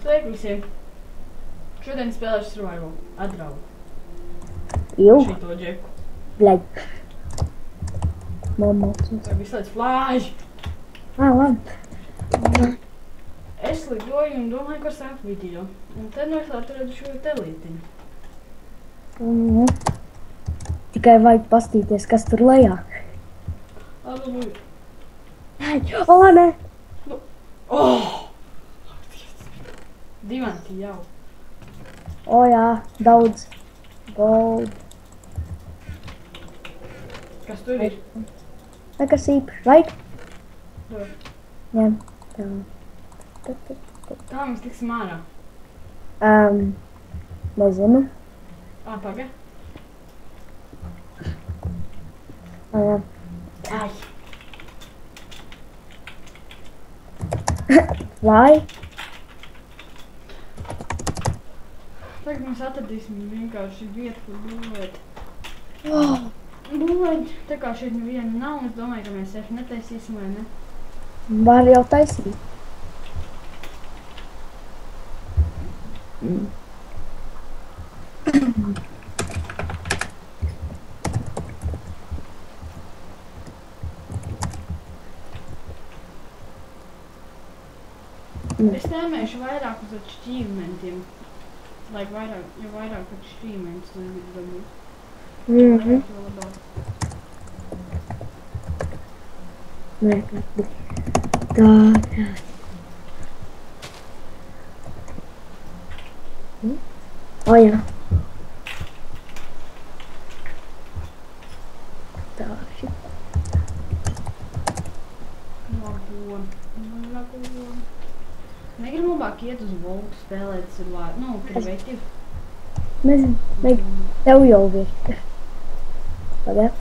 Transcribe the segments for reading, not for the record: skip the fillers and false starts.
Sveiki visiem! Šodien spēlēšu survival. Atdraugu. Jū, Šito džeku. bļaļ. Mamācos. Vai visu laiku flāži. Labi. Es lidoju un domāju, ka sāku video. Un tad no es atradu šo telītiņu. Tikai vajag pastīties, kas tur lejā. Aleluja. O, nē! Oh! Divanti jau. O, jā, daudz. Gold. Kas tur ir? Nekas īpaši. Vajag? Dod. Jā. Tā. Tā mēs tiksim ārā. Nezinu. Paga. Jā. Ai. Vai? Tagad mēs atradīsim vienkārši vietu, kur būvēt. Oh. Būvēt, tā kā šeit neviena nav, es domāju, ka mēs seši netaisīsim, vai ne? Var jau taisīt. Es tēmēšu vairāk uz achievemентiem. Lai vairāk, jo vairāk achievements negribu dabūt. Mhm. Jo labāk. Tā. O, jā. Tā, šit. Lago. Negribu labāk iet uz voltu spēlēt, tas ir vārds. Nu, kreatīvi. Nezinu, vajag tev jau virt. Pagad.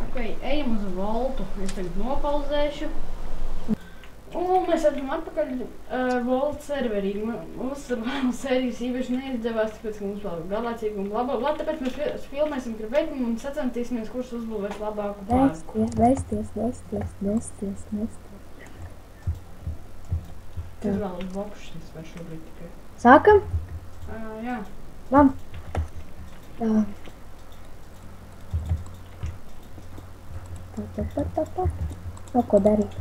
Ok, ejam uz voltu. Es tagad nopauzēšu. Un mēs esam atpakaļ voltu serverī. Mūsu sērijas īpaši neizdevās, tāpēc, ka mums vēl galācīgi un blablabla. Tāpēc mēs filmēsim kreatīvi un sacentīsimies, kurš uzbūvēs labāku pārku. Vēsties. Tas vēl uz bokšas var šobrīd tikai. Sākam? Jā. Labi. Tā. Tā. No, ko darīt?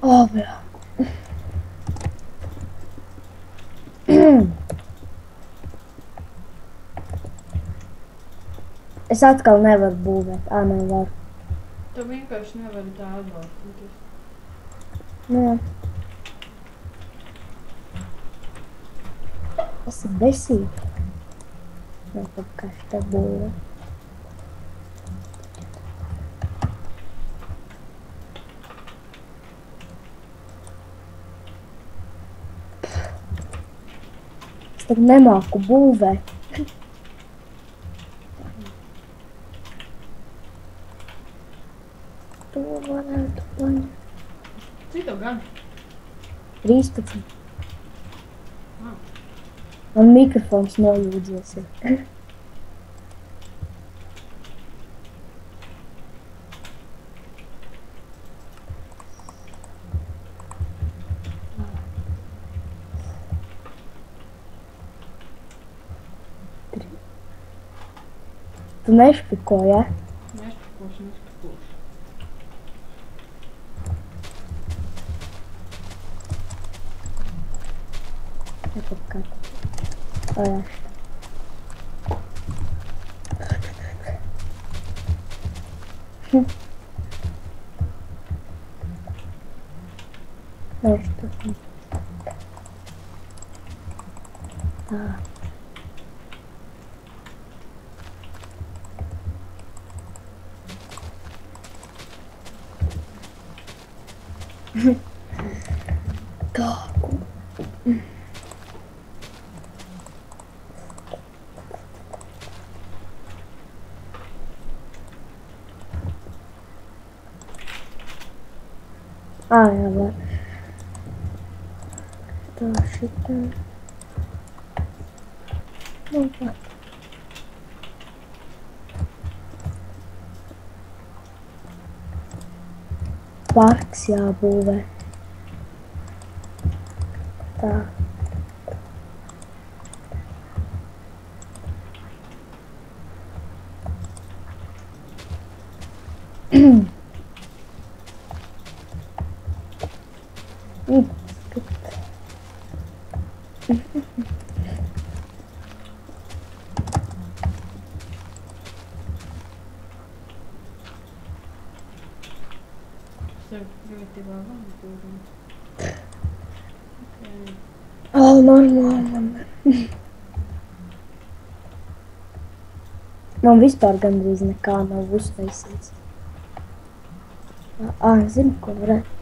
O, bļā. Es atkal nevaru būvēt. Nevaru. Tu vienkārši nevari tā atbalstīties. Nē. Tas ir besīgi. Nē, kaut kā šitā būvē. Es tagad nemāku būvēt. To varētu paņemt. Cik tev gan? 13. Ah. Man mikrofons nojūdzies ir. Tu nešpiko, ja? Nešpikošu. Nepapkārt. O, jā. Nešpiko. Tā. Tā. Jā, var. Tā, šitā. Nu, tā. Parks jābūvē. Tā. Tev ļoti labi turun. Normāli. Man vispār gandrīz nekā nav uztaisīts. Zinu, ko varētu.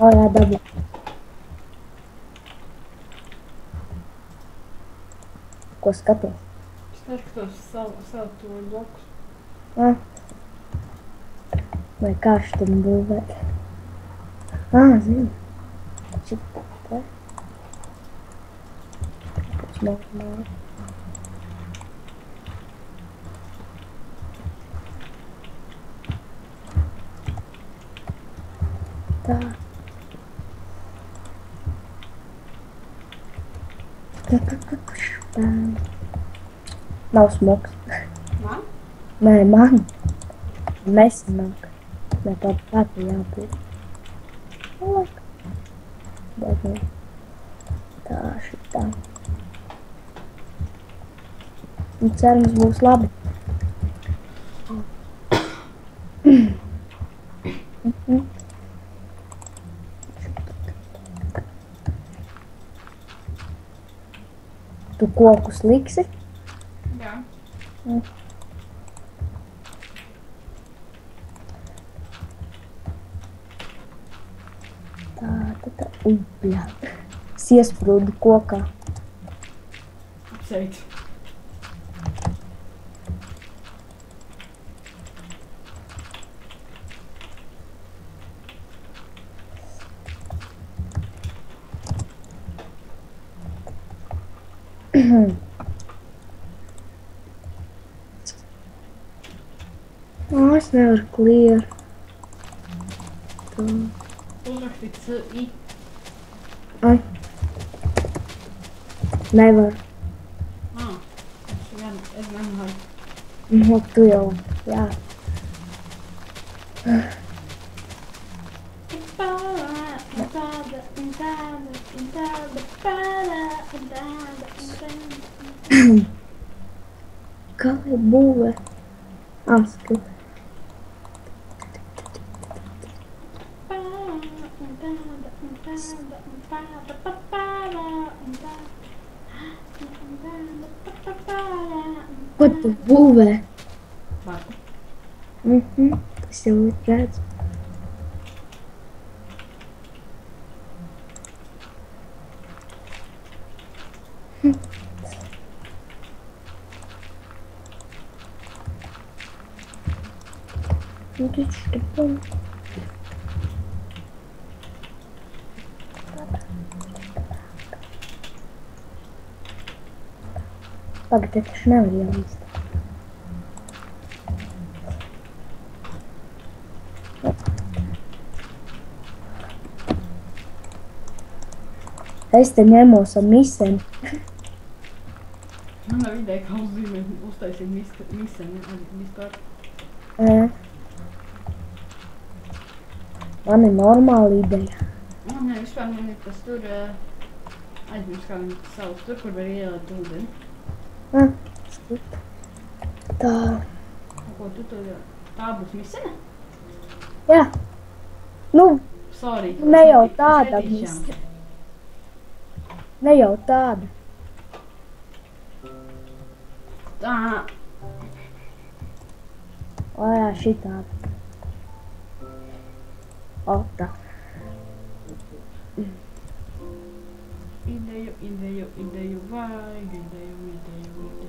Jā, dabū. Ko skaties? Es neskatos savu to blokus. Vai kā šitam būvēt? Zinu. Šit tā. Tas normāli. Tā. Nav smogs. Man? Nē, man. Nesanāk. Nē, tā jābūt. Bet nu. Tā, šitā. Un cerams būs labi. Tu kokus liksi? Jā. Tā. Bļā. Iesprūdu kokā. Apsveic. Es nevaru clear. Tā. Uzrakstīt I. Ai. Nevaru. Es nevaru. Nu, tu jau, jā. Kā lai būvē? Skat. Ko tu būvē? Varu. Tas jau ir redz. Nu, taču te pum. Pagad, te taču nevar ielīst. Es te ņemos ar miseni. Man nav ideja, kā uztaisīt miseni vispār. Man ir normāla ideja. Nē, vispār man ir tas tur aizmirst, kā viņi sauc tur, kur var ielēt ūdeni. Skat. Tā. Ko tu tur? Tā būs misene? Jā. Nu, Sorry. ne jau tāda misene. Ne jau tāda. Tā. O, jā, šitāda. O, tā. Ideju, vajag, ideju.